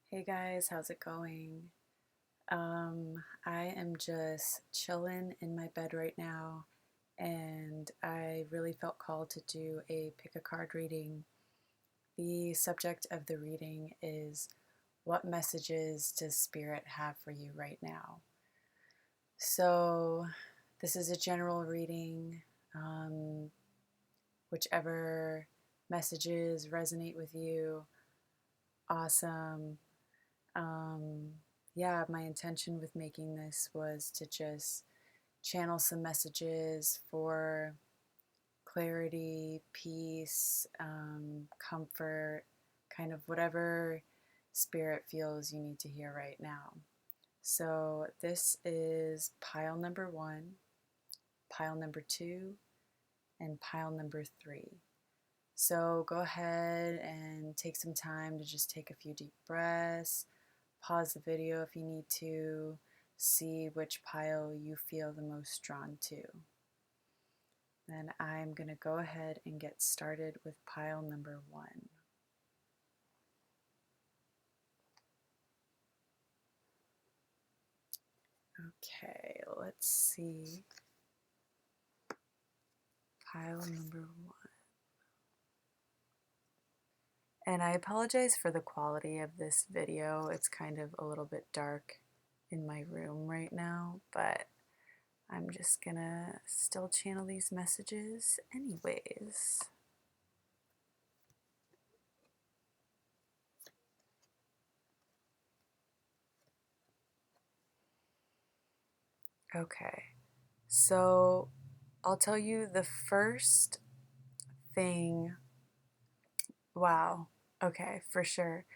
Hey guys, how's it going? I am just chilling in my bed right now, and I really felt called to do a pick a card reading. The subject of the reading is what messages does Spirit have for you right now? So, this is a general reading. Um, Whichever messages resonate with you, awesome. Um, yeah, my intention with making this was to just channel some messages for clarity, peace, comfort, kind of whatever spirit feels you need to hear right now. So, this is pile number one, pile number two, and pile number three. So, go ahead and take some time to just take a few deep breaths. Pause the video if you need to, see which pile you feel the most drawn to. Then I'm going to go ahead and get started with pile number one. Okay, let's see. Pile number one. And I apologize for the quality of this video. It's kind of a little bit dark in my room right now, but I'm just gonna still channel these messages anyways. Okay, so I'll tell you the first thing. Wow, okay, for sure.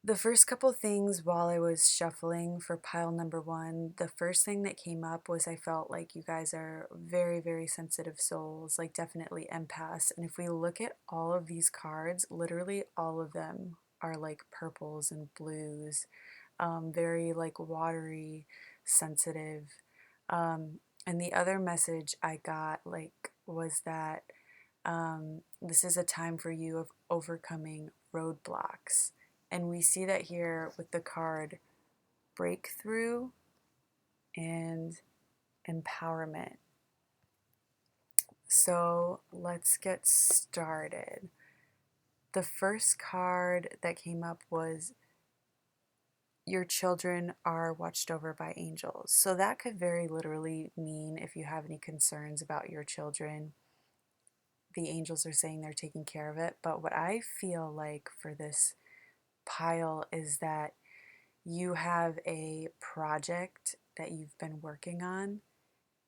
The first couple things while I was shuffling for pile number one, the first thing that came up was I felt like you guys are very, very sensitive souls, like definitely empaths. And if we look at all of these cards, literally all of them are like purples and blues, very like watery, sensitive. And the other message I got like was that this is a time for you of overcoming roadblocks. And we see that here with the card breakthrough and empowerment. So let's get started. The first card that came up was your children are watched over by angels. So that could very literally mean if you have any concerns about your children, the angels are saying they're taking care of it. But what I feel like for this pile is that you have a project that you've been working on,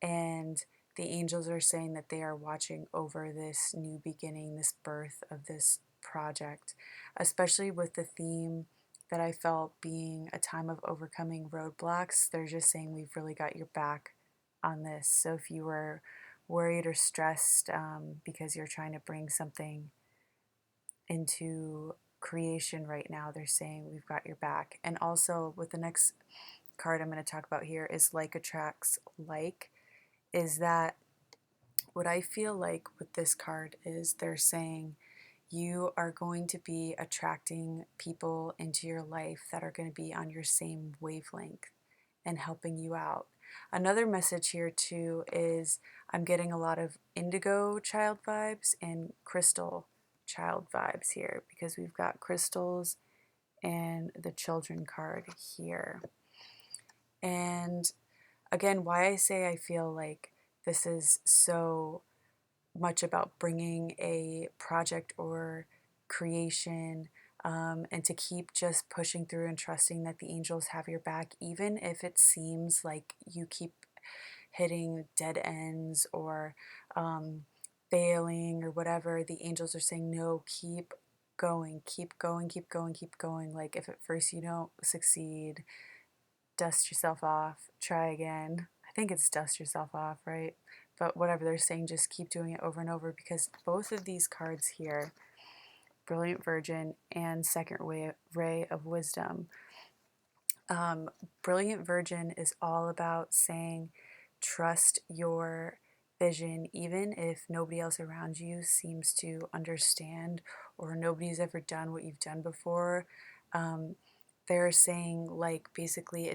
and the angels are saying that they are watching over this new beginning, this birth of this project, especially with the theme that I felt being a time of overcoming roadblocks. They're just saying we've really got your back on this. So if you were worried or stressed because you're trying to bring something into creation right now, they're saying we've got your back. And also with the next card I'm going to talk about here is like attracts like, is that what I feel like with this card is they're saying you are going to be attracting people into your life that are going to be on your same wavelength and helping you out. Another message here too is I'm getting a lot of indigo child vibes and crystal child vibes here because we've got crystals and the children card here. And again, why I say I feel like this is so much about bringing a project or creation, and to keep just pushing through and trusting that the angels have your back, even if it seems like you keep hitting dead ends or failing or whatever. The angels are saying, no, keep going, keep going, keep going, keep going. Like if at first you don't succeed, dust yourself off, try again. I think it's dust yourself off, right? But whatever they're saying, just keep doing it over and over because both of these cards here, Brilliant Virgin and Second Ray of Wisdom, Brilliant Virgin is all about saying, trust your vision, even if nobody else around you seems to understand or nobody's ever done what you've done before. They're saying, like, basically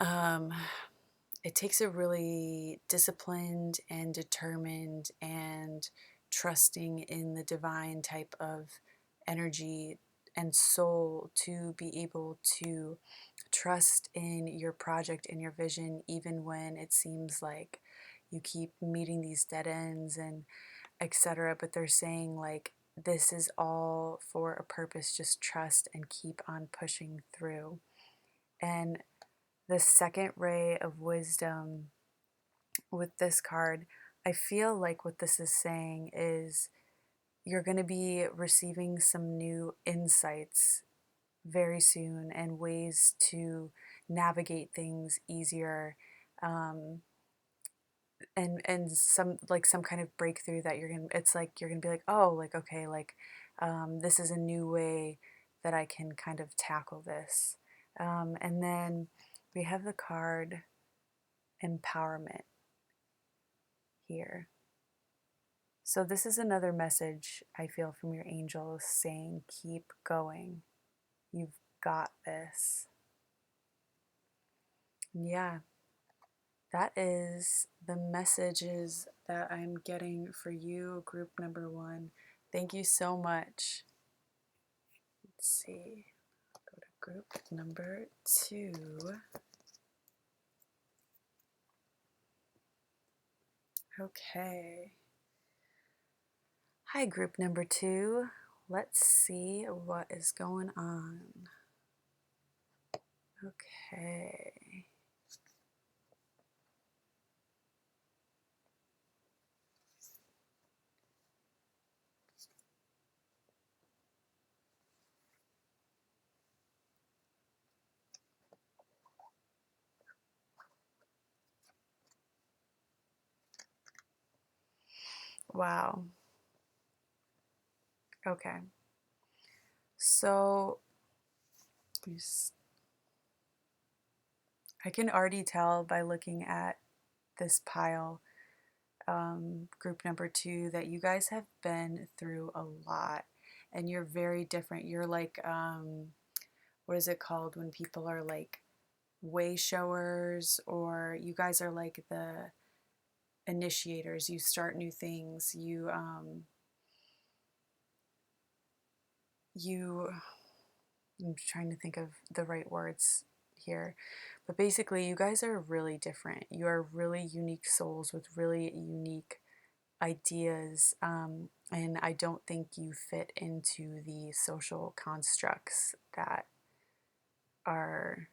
um, it takes a really disciplined and determined and trusting in the divine type of energy and soul to be able to trust in your project and your vision, even when it seems like you keep meeting these dead ends and etc. But they're saying, like, this is all for a purpose. Just trust and keep on pushing through. And the second ray of wisdom with this card, I feel like what this is saying is you're going to be receiving some new insights very soon and ways to navigate things easier, um, and some kind of breakthrough that it's like you're gonna be like, oh, like, okay, like, this is a new way that I can kind of tackle this. And then we have the card empowerment here. So this is another message I feel from your angels saying, keep going. You've got this. Yeah, that is the messages that I'm getting for you, group number one. Thank you so much. Let's see. Go to group number two. Okay. Hi, group number two. Let's see what is going on. Okay. Wow. Okay. So I can already tell by looking at this pile, group number two, that you guys have been through a lot and you're very different. You're like, what is it called when people are like way showers, or you guys are like the initiators. You start new things. You I'm trying to think of the right words here. But basically, you guys are really different. You are really unique souls with really unique ideas. And I don't think you fit into the social constructs that are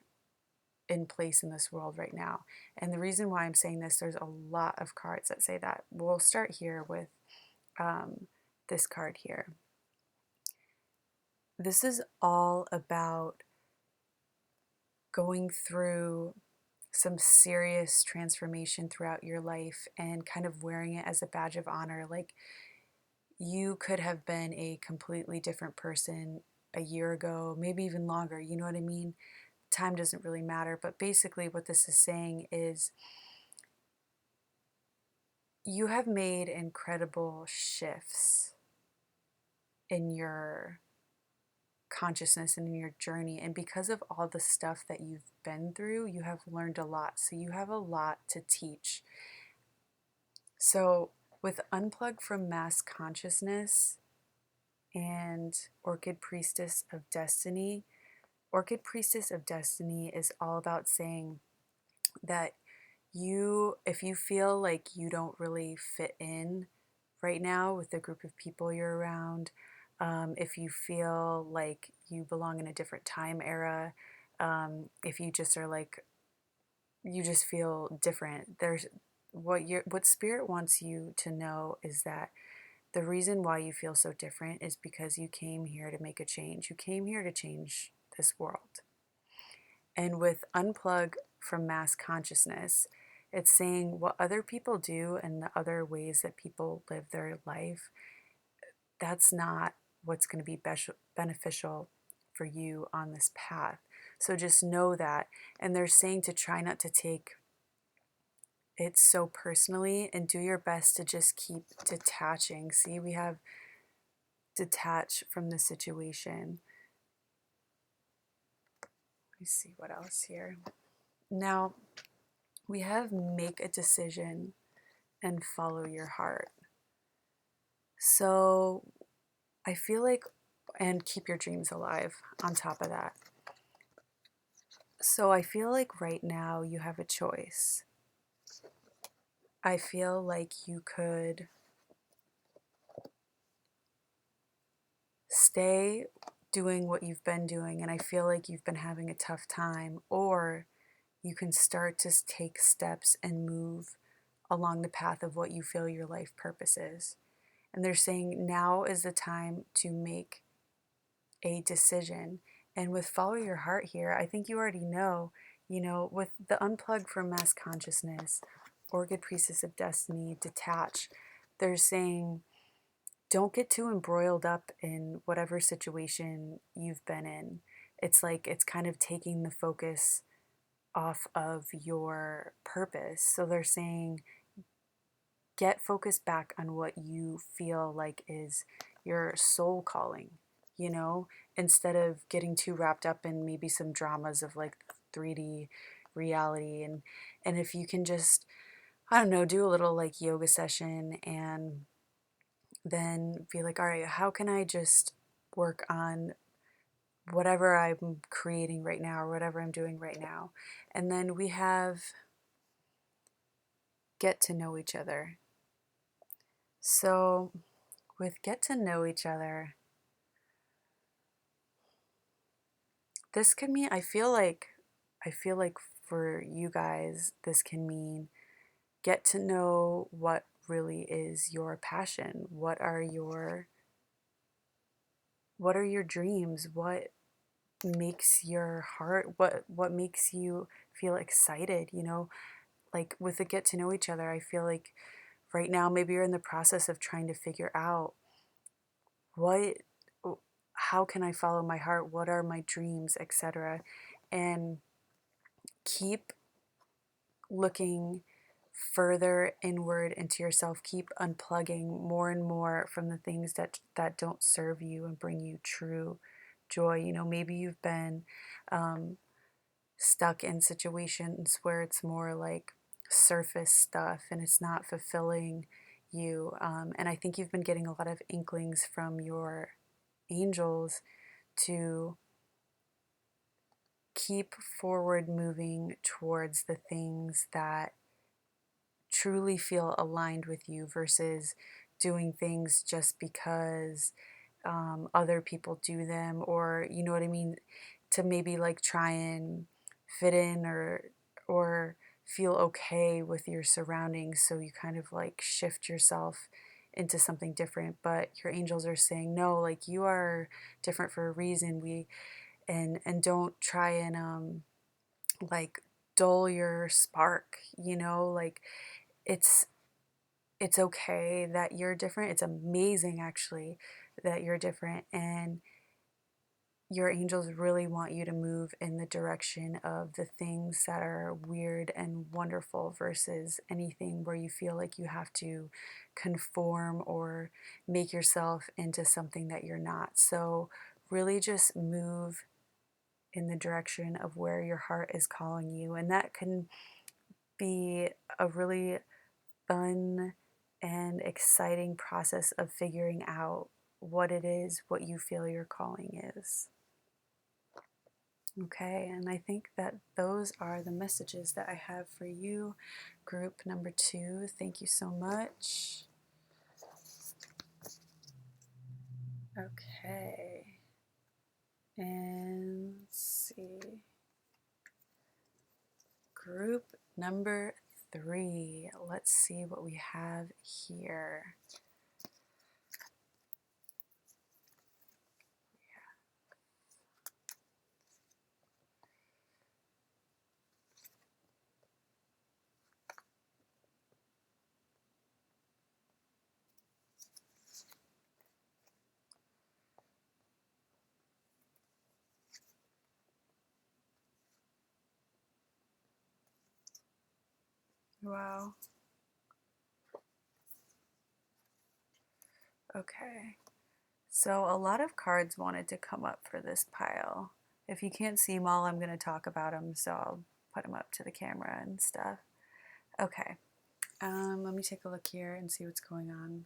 in place in this world right now. And the reason why I'm saying this, there's a lot of cards that say that. We'll start here with this card here. This is all about going through some serious transformation throughout your life and kind of wearing it as a badge of honor. Like, you could have been a completely different person a year ago, maybe even longer. You know what I mean? Time doesn't really matter. But basically, what this is saying is you have made incredible shifts in your consciousness and in your journey. And because of all the stuff that you've been through, you have learned a lot. So you have a lot to teach. So with Unplug from Mass Consciousness and Orchid Priestess of Destiny, Orchid Priestess of Destiny is all about saying that if you feel like you don't really fit in right now with the group of people you're around, if you feel like you belong in a different time era, if you just are like, you just feel different, there's what Spirit wants you to know is that the reason why you feel so different is because you came here to make a change. You came here to change this world. And with Unplug from Mass Consciousness, it's saying what other people do and the other ways that people live their life, that's not what's going to be beneficial for you on this path. So just know that. And they're saying to try not to take it so personally and do your best to just keep detaching. See, we have detach from the situation. Let me see what else here. Now, we have make a decision and follow your heart. So I feel like, and keep your dreams alive on top of that. So I feel like right now you have a choice. I feel like you could stay doing what you've been doing, and I feel like you've been having a tough time, or you can start to take steps and move along the path of what you feel your life purpose is. And they're saying now is the time to make a decision. And with follow your heart here, I think you already know, with the unplug from mass consciousness, Orchid Priestess of Destiny, detach, they're saying don't get too embroiled up in whatever situation you've been in. It's like it's kind of taking the focus off of your purpose. So they're saying get focused back on what you feel like is your soul calling, instead of getting too wrapped up in maybe some dramas of like 3D reality. And if you can just, I don't know, do a little like yoga session and then be like, all right, how can I just work on whatever I'm creating right now or whatever I'm doing right now? And then we have get to know each other. So with get to know each other, this could mean, I feel like for you guys, this can mean get to know what really is your passion. What are your dreams? What makes your heart, what makes you feel excited, like with the get to know each other. I feel like right now maybe you're in the process of trying to figure out what how can I follow my heart, what are my dreams, etc. And keep looking further inward into yourself, keep unplugging more and more from the things that don't serve you and bring you true joy. Maybe you've been stuck in situations where it's more like surface stuff and it's not fulfilling you. And I think you've been getting a lot of inklings from your angels to keep forward moving towards the things that truly feel aligned with you versus doing things just because other people do them, or you know what I mean, to maybe like try and fit in or feel okay with your surroundings, so you kind of like shift yourself into something different. But your angels are saying no, like you are different for a reason. And don't try and like dull your spark, like it's it's okay that you're different. It's amazing actually that you're different, and your angels really want you to move in the direction of the things that are weird and wonderful versus anything where you feel like you have to conform or make yourself into something that you're not. So really just move in the direction of where your heart is calling you, and that can be a really fun and exciting process of figuring out what it is, what you feel your calling is. Okay, and I think that those are the messages that I have for you, group number 2. Thank you so much. Okay, and let's see. Group number 3. Let's see what we have here. Wow. Okay. So a lot of cards wanted to come up for this pile. If you can't see them all, I'm going to talk about them, so I'll put them up to the camera and stuff. Okay, let me take a look here and see what's going on.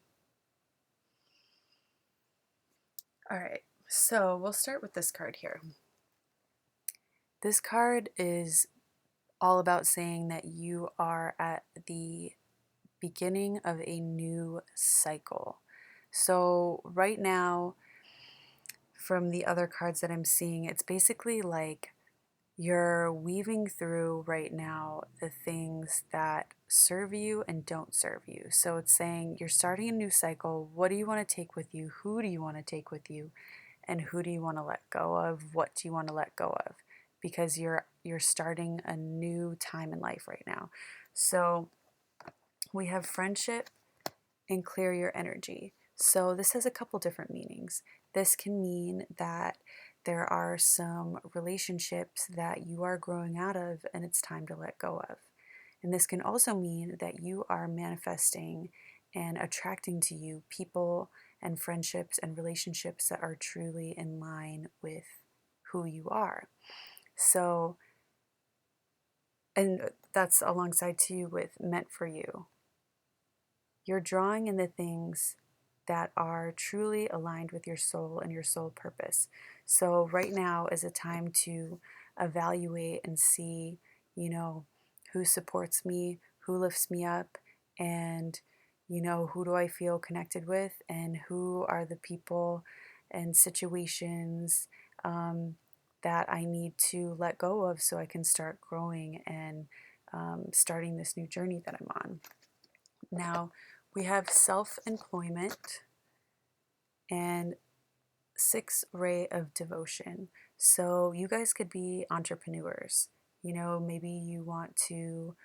All right, so we'll start with this card here. This card is all about saying that you are at the beginning of a new cycle. So right now, from the other cards that I'm seeing, it's basically like you're weaving through right now the things that serve you and don't serve you. So it's saying you're starting a new cycle. What do you want to take with you? Who do you want to take with you? And who do you want to let go of? What do you want to let go of? Because you're starting a new time in life right now. So we have friendship and clear your energy. So this has a couple different meanings. This can mean that there are some relationships that you are growing out of and it's time to let go of. And this can also mean that you are manifesting and attracting to you people and friendships and relationships that are truly in line with who you are. So, and that's alongside too with meant for you. You're drawing in the things that are truly aligned with your soul and your soul purpose. So, right now is a time to evaluate and see, who supports me, who lifts me up, and, who do I feel connected with, and who are the people and situations that I need to let go of so I can start growing and starting this new journey that I'm on. Now, we have self-employment and sixth ray of devotion. So you guys could be entrepreneurs. Maybe you want to,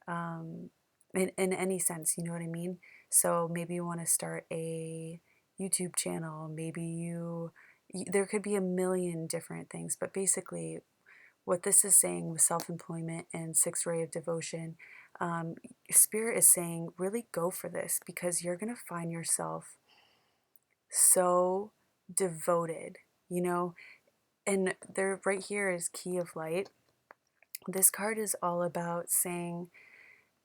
in any sense, you know what I mean? So maybe you want to start a YouTube channel. Maybe there could be a million different things, but basically what this is saying with self-employment and sixth ray of devotion, um, Spirit is saying really go for this because you're going to find yourself so devoted, you know. And there, right here is Key of Light. This card is all about saying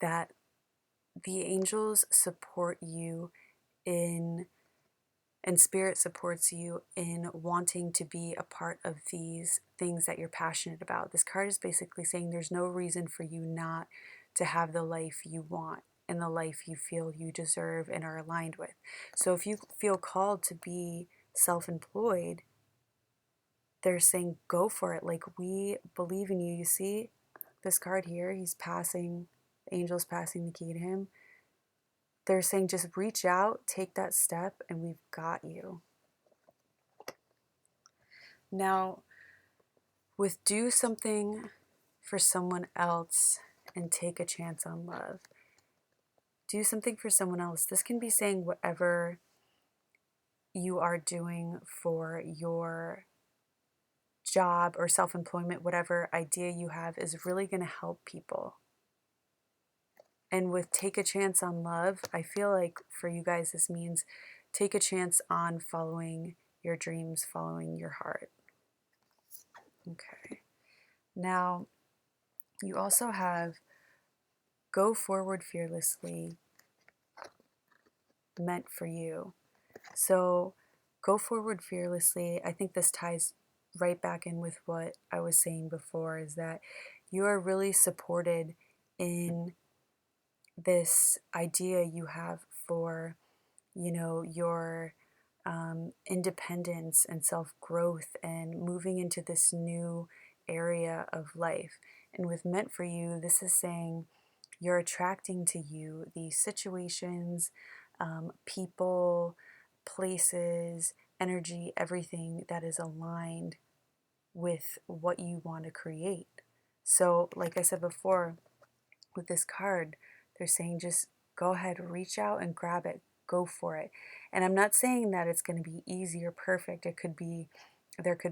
that the angels support you in and spirit supports you in wanting to be a part of these things that you're passionate about. This card is basically saying there's no reason for you not to have the life you want and the life you feel you deserve and are aligned with. So if you feel called to be self-employed, they're saying go for it. Like, we believe in you. You see this card here, he's passing, angels passing the key to him. They're saying just reach out, take that step, and we've got you. Now, with do something for someone else and take a chance on love. Do something for someone else. This can be saying whatever you are doing for your job or self-employment, whatever idea you have is really going to help people. And with take a chance on love, I feel like for you guys this means take a chance on following your dreams, following your heart. Okay. Now, you also have go forward fearlessly, meant for you. So go forward fearlessly. I think this ties right back in with what I was saying before, is that you are really supported in this idea you have for, your independence and self-growth and moving into this new area of life. And with meant for you, this is saying you're attracting to you these situations, people, places, energy, everything that is aligned with what you want to create. So, like I said before, with this card, they're saying just go ahead, reach out and grab it, go for it. And I'm not saying that it's going to be easy or perfect. There could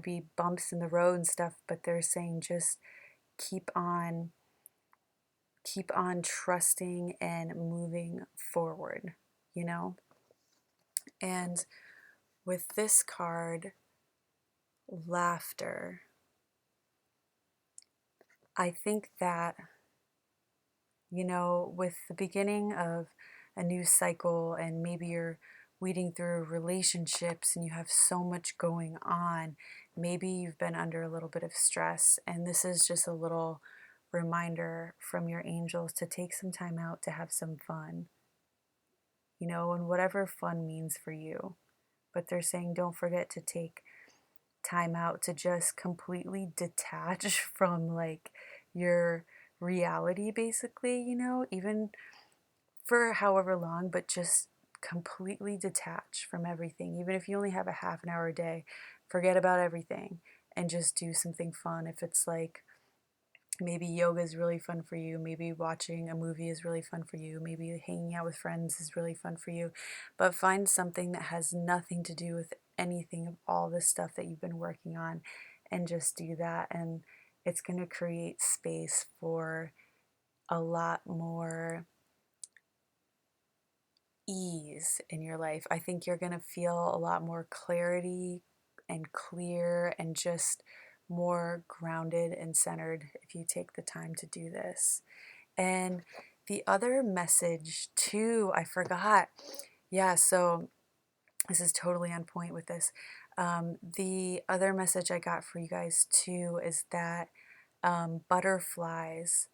be bumps in the road and stuff, but they're saying just keep on trusting and moving forward, you know? And With this card, laughter, I think that, with the beginning of a new cycle and maybe you're weeding through relationships and you have so much going on, maybe you've been under a little bit of stress, and this is just a little reminder from your angels to take some time out to have some fun, and whatever fun means for you. But they're saying don't forget to take time out to just completely detach from like your reality, basically, even for however long, but just completely detach from everything. Even if you only have a half an hour a day, forget about everything and just do something fun. If it's like maybe yoga is really fun for you, maybe watching a movie is really fun for you, maybe hanging out with friends is really fun for you, but find something that has nothing to do with anything of all this stuff that you've been working on and just do that. And it's going to create space for a lot more ease in your life. I think you're going to feel a lot more clarity and clear and just more grounded and centered if you take the time to do this. And the other message too, I forgot. Yeah, so this is totally on point with this. The other message I got for you guys too is that butterflies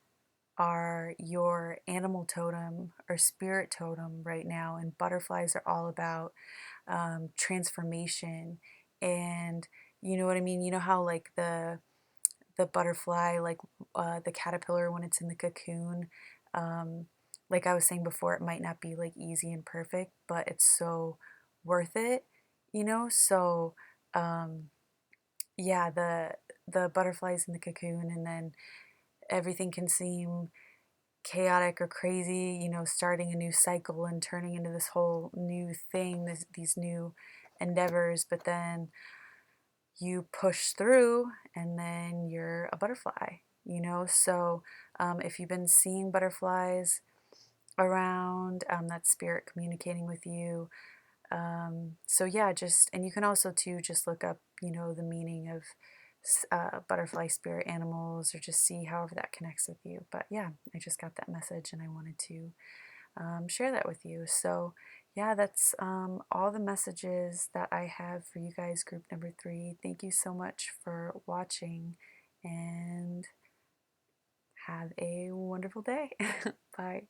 are your animal totem or spirit totem right now, and butterflies are all about transformation. And you know what I mean? You know how like the butterfly, like the caterpillar when it's in the cocoon, um, like I was saying before, it might not be like easy and perfect, but it's so worth it, So um, yeah, the butterflies in the cocoon, and then everything can seem chaotic or crazy, starting a new cycle and turning into this whole new thing, these new endeavors, but then you push through and then you're a butterfly, So if you've been seeing butterflies around, that's spirit communicating with you. So yeah, and you can also too just look up, the meaning of butterfly spirit animals, or just see however that connects with you. But yeah, I just got that message and I wanted to share that with you. So yeah, that's all the messages that I have for you guys, group number 3. Thank you so much for watching and have a wonderful day. Bye.